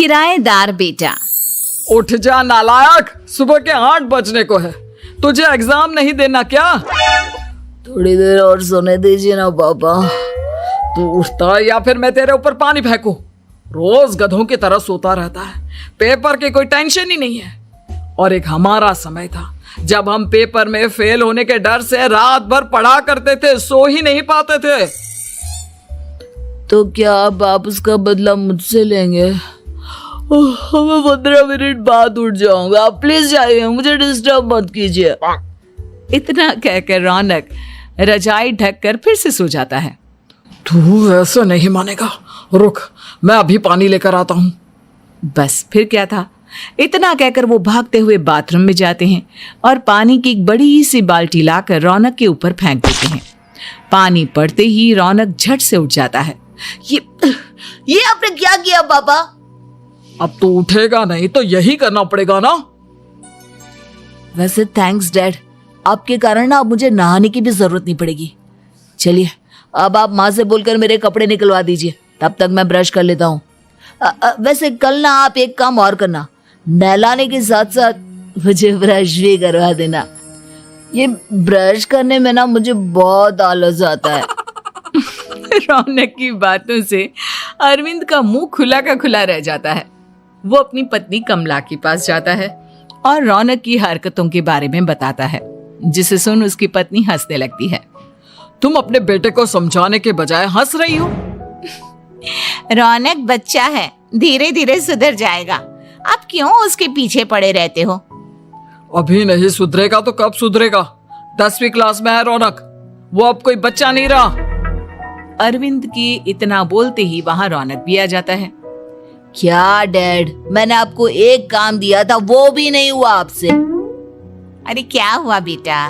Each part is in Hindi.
किराएदार बेटा। उठ जा नालायक, सुबह के 8 बजने को है, तुझे एग्जाम नहीं देना क्या? थोड़ी देर और सोने दीजिए ना पापा। तू उठता या फिर मैं तेरे ऊपर पानी फेंकूं? रोज गधों की तरह सोता रहता है, पेपर की कोई टेंशन ही नहीं है। और एक हमारा समय था जब हम पेपर में फेल होने के डर से रात भर पढ़ा करते थे, सो ही नहीं पाते थे। तो क्या आप उसका बदला मुझसे लेंगे? मैं 15 मिनट बाद उठ जाऊंगा, आप प्लीज जाइए, मुझे डिस्टर्ब मत कीजिए। इतना कहकर रौनक रजाई ढककर फिर से सो जाता है। तू ऐसे नहीं मानेगा, रुक मैं अभी पानी लेकर आता हूँ। बस फिर क्या था, इतना कहकर वो भागते हुए बाथरूम में जाते हैं और पानी की एक बड़ी सी बाल्टी लाकर रौनक के ऊपर फेंक देते हैं। पानी पड़ते ही रौनक झट से उठ जाता है। ये आपने क्या किया पापा? अब तो उठेगा नहीं तो यही करना पड़ेगा ना। वैसे थैंक्स डैड, आपके कारण ना अब मुझे नहाने की भी जरूरत नहीं पड़ेगी। चलिए अब आप माँ से बोलकर मेरे कपड़े निकलवा दीजिए, तब तक मैं ब्रश कर लेता हूँ। वैसे कल ना आप एक काम और करना, नहलाने के साथ साथ मुझे ब्रश भी करवा देना। ये ब्रश करने में ना मुझे बहुत आलस आता है। रौनक की बातों से अरविंद का मुंह खुला का खुला रह जाता है। वो अपनी पत्नी कमला के पास जाता है और रौनक की हरकतों के बारे में बताता है, जिसे सुन उसकी पत्नी हंसने लगती है। तुम अपने बेटे को समझाने के बजाय हंस रही हो। रौनक बच्चा है, धीरे धीरे सुधर जाएगा, आप क्यों उसके पीछे पड़े रहते हो? अभी नहीं सुधरेगा तो कब सुधरेगा? 10वीं क्लास में है रौनक, वो अब कोई बच्चा नहीं रहा। अरविंद की इतना बोलते ही वहां रौनक भी आ जाता है। क्या डैड, मैंने आपको एक काम दिया था, वो भी नहीं हुआ आपसे। अरे क्या हुआ बेटा?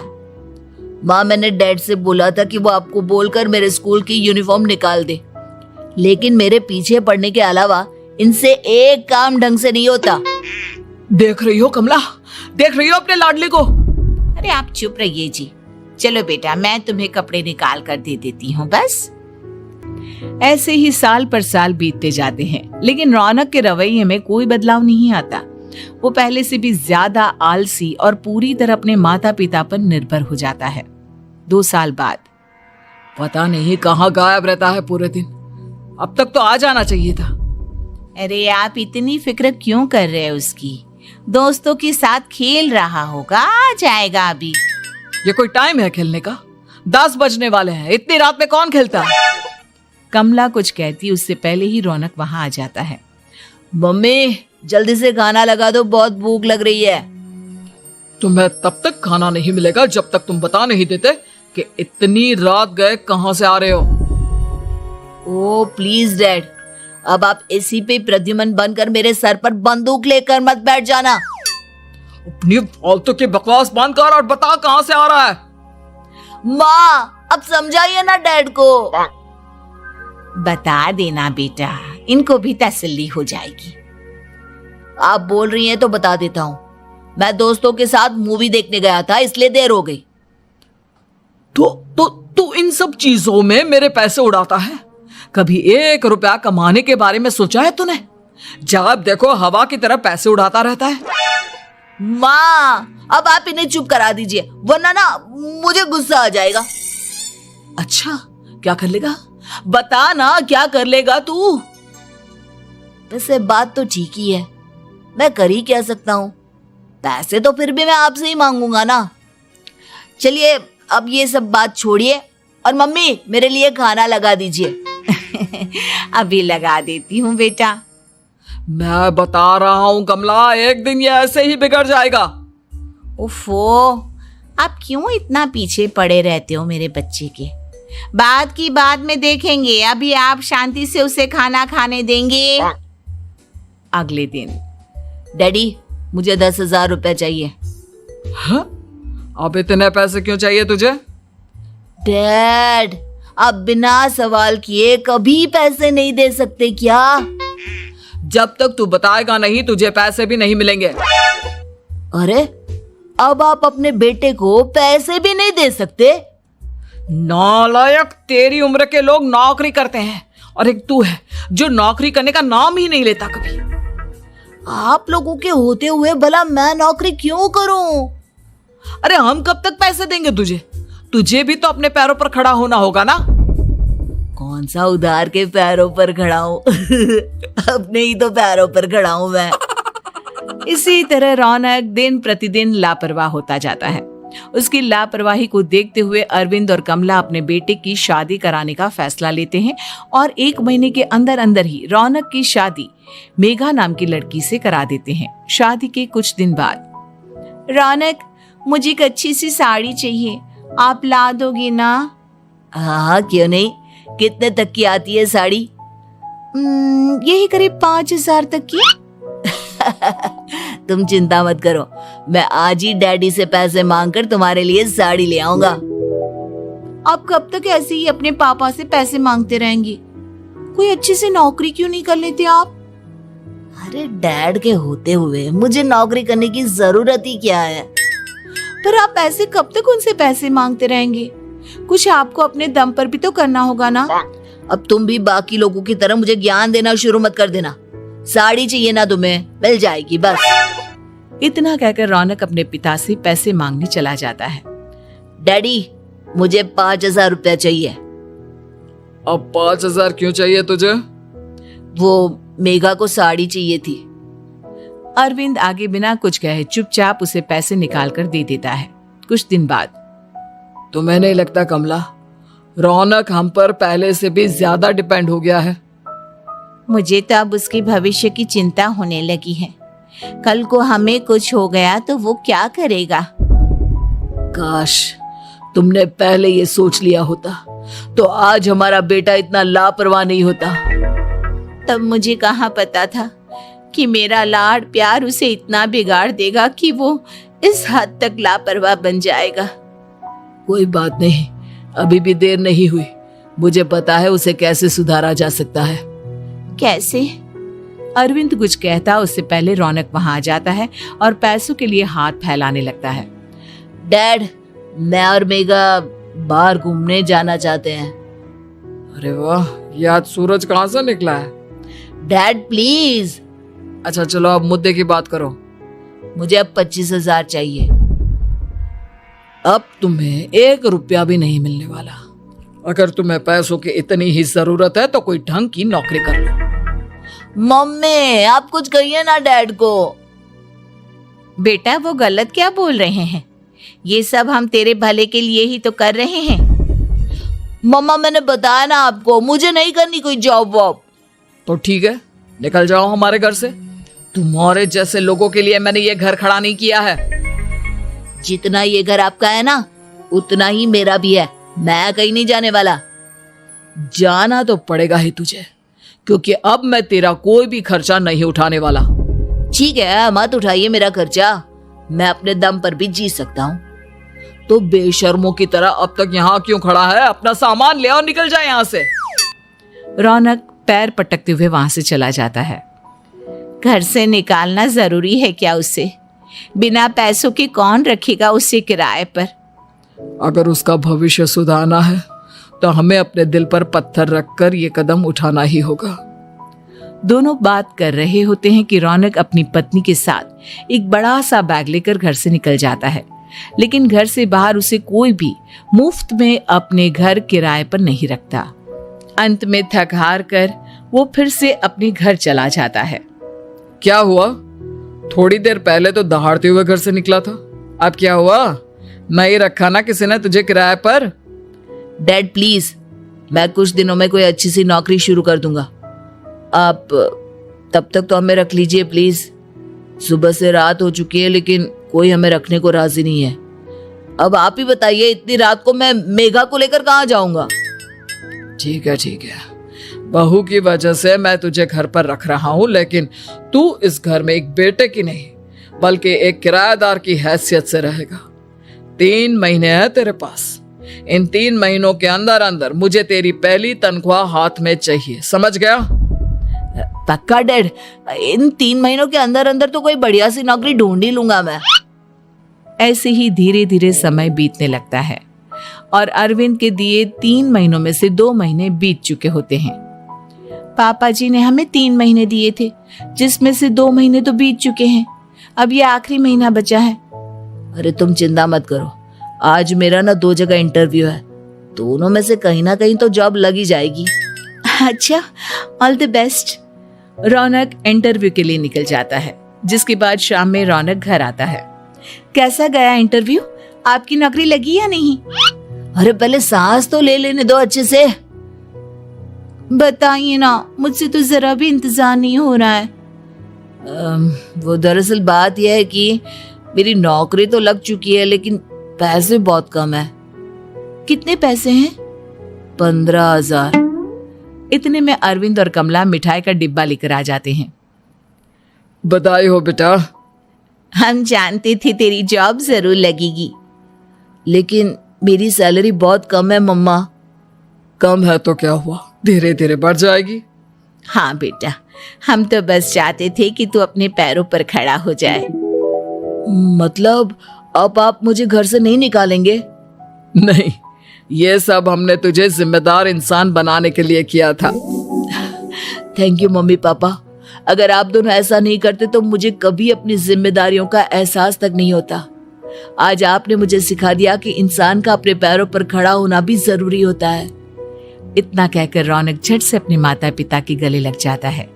माँ, मैंने डैड से बोला था कि वो आपको बोलकर मेरे स्कूल की यूनिफॉर्म निकाल दे, लेकिन मेरे पीछे पड़ने के अलावा इनसे एक काम ढंग से नहीं होता। देख रही हो कमला, देख रही हो अपने लाडले को? अरे आप चुप रहिए जी। चलो बेटा, मैं तुम्हें कपड़े निकाल कर दे देती हूँ। बस ऐसे ही साल पर साल बीतते जाते हैं, लेकिन रौनक के रवैये में कोई बदलाव नहीं आता। वो पहले से भी ज्यादा आलसी और पूरी तरह अपने माता पिता पर निर्भर हो जाता है। 2 साल बाद पता नहीं कहाँ गायब रहता है पूरे दिन, अब तक तो आ जाना चाहिए था। अरे आप इतनी फिक्र क्यों कर रहे हैं उसकी? दोस्तों के साथ खेल रहा होगा, आ जाएगा अभी। ये कोई टाइम है खेलने का? 10 बजने वाले हैं, इतनी रात में कौन खेलता है? कमला कुछ कहती उससे पहले ही रौनक वहां आ जाता है। मम्मी जल्दी से खाना लगा दो, बहुत भूख लग रही है। तुम्हें तब तक खाना नहीं मिलेगा जब तक तुम बता नहीं देते कि इतनी रात गए कहां से आ रहे हो। ओ प्लीज डैड, अब आप एसी पे प्रद्युमन बनकर मेरे सर पर बंदूक लेकर मत बैठ जाना। अपनी फालतू की बकवास बंद कर और बता कहां से आ रहा है। माँ अब समझाइए ना डैड को। बता देना बेटा, इनको भी तसल्ली हो जाएगी। आप बोल रही हैं तो बता देता हूँ, मैं दोस्तों के साथ मूवी देखने गया था, इसलिए देर हो गई। तो इन सब चीजों में मेरे पैसे उड़ाता है? कभी 1 रुपया कमाने के बारे में सोचा है तूने? जब देखो हवा की तरह पैसे उड़ाता रहता है। माँ अब आप इन्हें चुप करा दीजिए, वरना ना मुझे गुस्सा आ जाएगा। अच्छा क्या कर लेगा? बता ना क्या कर लेगा तू? वैसे बात तो ठीक ही है, मैं कर ही क्या सकता हूँ, पैसे तो फिर भी मैं आपसे ही मांगूंगा ना। चलिए अब ये सब बात छोड़िए और मम्मी मेरे लिए खाना लगा दीजिए। अभी लगा देती हूँ बेटा। मैं बता रहा हूँ कमला, एक दिन ये ऐसे ही बिगड़ जाएगा। उफ़ो, आप क्यों इतना पीछे पड़े रहते हो मेरे बच्चे के? बाद की बात में देखेंगे, अभी आप शांति से उसे खाना खाने देंगे। अगले दिन डैडी मुझे 10,000 रुपए चाहिए। हाँ? अब इतने पैसे क्यों चाहिए तुझे? डैड आप बिना सवाल किए कभी पैसे नहीं दे सकते क्या? जब तक तू बताएगा नहीं तुझे पैसे भी नहीं मिलेंगे। अरे अब आप अपने बेटे को पैसे भी नहीं दे सकते? नालायक, तेरी उम्र के लोग नौकरी करते हैं और एक तू है जो नौकरी करने का नाम ही नहीं लेता कभी। आप लोगों के होते हुए भला मैं नौकरी क्यों करूं? अरे हम कब तक पैसे देंगे तुझे? तुझे भी तो अपने पैरों पर खड़ा होना होगा ना। कौन सा उधार के पैरों पर खड़ा हूं? अपने ही तो पैरों पर खड़ा हूं मैं। इसी तरह रौनक दिन प्रतिदिन लापरवाह होता जाता है। उसकी लापरवाही को देखते हुए अरविंद और कमला अपने बेटे की शादी कराने का फैसला लेते हैं और 1 महीने के अंदर अंदर ही रौनक की शादी मेघा नाम की लड़की से करा देते हैं। शादी के कुछ दिन बाद, रौनक, मुझे एक अच्छी सी साड़ी चाहिए, आप ला दोगे ना? हाँ, क्यों नहीं। कितने तक की आती है साड़ी? यही करीब 5,000 तक की। तुम चिंता मत करो, मैं आज ही डैडी से पैसे मांगकर तुम्हारे लिए साड़ी ले आऊंगा। आप कब तक ऐसे ही अपने पापा से पैसे मांगते रहेंगे? कोई अच्छी सी नौकरी क्यों नहीं कर लेते आप? अरे डैड के होते हुए मुझे नौकरी करने की जरूरत ही क्या है? पर आप ऐसे कब तक उनसे पैसे मांगते रहेंगे? कुछ आपको अपने दम पर भी तो करना होगा ना। अब तुम भी बाकी लोगों की तरह मुझे ज्ञान देना शुरू मत कर देना। साड़ी चाहिए ना तुम्हें, मिल जाएगी बस। इतना कहकर रौनक अपने पिता से पैसे मांगने चला जाता है। डैडी, मुझे 5,000 रुपया चाहिए। अब 5,000 क्यों चाहिए तुझे? वो मेघा को साड़ी चाहिए थी। अरविंद आगे बिना कुछ कहे चुपचाप उसे पैसे निकाल कर दे देता है। कुछ दिन बाद, तुम्हें नहीं लगता कमला, रौनक हम पर पहले से भी ज्यादा डिपेंड हो गया है? मुझे तो अब उसके भविष्य की चिंता होने लगी है। कल को हमें कुछ हो गया तो वो क्या करेगा? काश तुमने पहले ये सोच लिया होता तो आज हमारा बेटा इतना लापरवाह नहीं होता। तब मुझे कहाँ पता था कि मेरा लाड प्यार उसे इतना बिगाड़ देगा कि वो इस हद तक लापरवाह बन जाएगा। कोई बात नहीं, अभी भी देर नहीं हुई। मुझे पता है उसे कैसे सुधारा जा सकता है। कैसे? अरविंद कुछ कहता उससे पहले रौनक वहां आ जाता है और पैसों के लिए हाथ फैलाने लगता है। डैड, मैं और मेघा बाहर घूमने जाना चाहते हैं। अरे वाह, ये आज सूरज कहाँ से निकला है? Dad please. अच्छा चलो अब मुद्दे की बात करो। मुझे अब 25,000 चाहिए। अब तुम्हें 1 रुपया भी नहीं मिलने वाला। अगर तुम्हें पैसों की इतनी ही जरूरत है तो कोई ढंग की नौकरी कर लो। मम्मी, आप कुछ कहिए ना डैड को। बेटा, वो गलत क्या बोल रहे हैं? ये सब हम तेरे भले के लिए ही तो कर रहे हैं। मम्मा, मैंने बताया ना आपको, मुझे नहीं करनी कोई जॉब वॉब। तो ठीक है, निकल जाओ हमारे घर से। तुम्हारे जैसे लोगों के लिए मैंने ये घर खड़ा नहीं किया है। जितना ये घर आपका है ना, उतना ही मेरा भी है। मैं कहीं नहीं जाने वाला। जाना तो पड़ेगा ही तुझे, क्योंकि अब मैं तेरा कोई भी खर्चा नहीं उठाने वाला। ठीक है, मत उठाइए मेरा खर्चा, मैं अपने दम पर भी जी सकता हूँ। तो बेशर्मों की तरह अब तक यहाँ क्यों खड़ा है? अपना सामान ले और निकल जाए यहाँ से। रौनक पैर पटकते हुए वहां से चला जाता है। घर से निकालना जरूरी है क्या उसे? बिना पैसों के कौन रखेगा उसे किराए पर? अगर उसका भविष्य सुधारना है तो हमें अपने दिल पर पत्थर रखकर ये कदम उठाना ही होगा। दोनों बात कर रहे होते हैं कि रौनक अपनी पत्नी के साथ एक बड़ा सा बैग लेकर घर से निकल जाता है, लेकिन घर से बाहर उसे कोई भी मुफ्त में अपने घर किराए पर नहीं रखता। अंत में थक हार कर वो फिर से अपने घर चला जाता है। क्या हुआ? थोड़ी देर पहले तो दहाड़ते हुए घर से निकला था, अब क्या हुआ? नहीं रखा ना किसी ने तुझे किराए पर? डैड प्लीज, मैं कुछ दिनों में कोई अच्छी सी नौकरी शुरू कर दूंगा। आप तब तक तो हमें रख लीजिए प्लीज। सुबह से रात हो चुकी है लेकिन कोई हमें रखने को राजी नहीं है। अब आप ही बताइए, इतनी रात को मैं मेघा को लेकर कहाँ जाऊंगा? ठीक है, बहू की वजह से मैं तुझे घर पर रख रहा हूँ, लेकिन तू इस घर में एक बेटे की नहीं बल्कि एक किराएदार की हैसियत से रहेगा। 3 महीने हैं तेरे पास। इन 3 महीनों के अंदर अंदर मुझे तेरी पहली तनख्वाह हाथ में चाहिए, समझ गया? पक्का डैड, इन 3 महीनों के अंदर अंदर तो कोई बढ़िया सी नौकरी ढूंढ ही लूंगा मैं। ऐसे ही धीरे धीरे समय बीतने लगता है और अरविंद के दिए 3 महीनों में से 2 महीने बीत चुके होते हैं। पापा जी ने हमें 3 महीने दिए थे, जिसमें से 2 महीने तो बीत चुके हैं। अब ये आखिरी महीना बचा है। अरे तुम चिंता मत करो, आज मेरा ना 2 जगह इंटरव्यू है, दोनों में से कहीं ना कहीं तो जॉब लगी जाएगी। अच्छा, all the best. Raunak interview के लिए निकल जाता है, जिसके बाद शाम में रौनक घर आता है। कैसा गया इंटरव्यू? आपकी नौकरी लगी या नहीं? अरे पहले सांस तो ले लेने दो अच्छे से। बताइए ना, मुझसे तो जरा भी इंतजार नहीं हो रहा है। वो दरअसल बात यह है कि मेरी नौकरी तो लग चुकी है, लेकिन पैसे बहुत कम है। कितने पैसे हैं? 15,000। इतने में अरविंद और कमला मिठाई का डिब्बा लेकर आ जाते हैं। बधाई हो बेटा। हम जानते थे तेरी जॉब जरूर लगेगी। लेकिन मेरी सैलरी बहुत कम है मम्मा। कम है तो क्या हुआ, धीरे धीरे बढ़ जाएगी। हाँ बेटा, हम तो बस चाहते थे कि तू अपने पैरों पर खड़ा हो जाए। मतलब अब आप मुझे घर से नहीं निकालेंगे? नहीं, ये सब हमने तुझे जिम्मेदार इंसान बनाने के लिए किया था। Thank you mummy papa. अगर आप दोनों ऐसा नहीं करते तो मुझे कभी अपनी जिम्मेदारियों का एहसास तक नहीं होता। आज आपने मुझे सिखा दिया कि इंसान का अपने पैरों पर खड़ा होना भी जरूरी होता है। इतना कहकर रौनक झट से अपने माता पिता के गले लग जाता है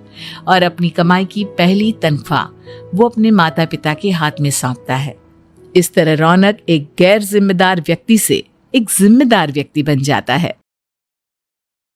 और अपनी कमाई की पहली तनख्वाह वो अपने माता पिता के हाथ में सौंपता है। इस तरह रौनक एक गैर जिम्मेदार व्यक्ति से एक जिम्मेदार व्यक्ति बन जाता है।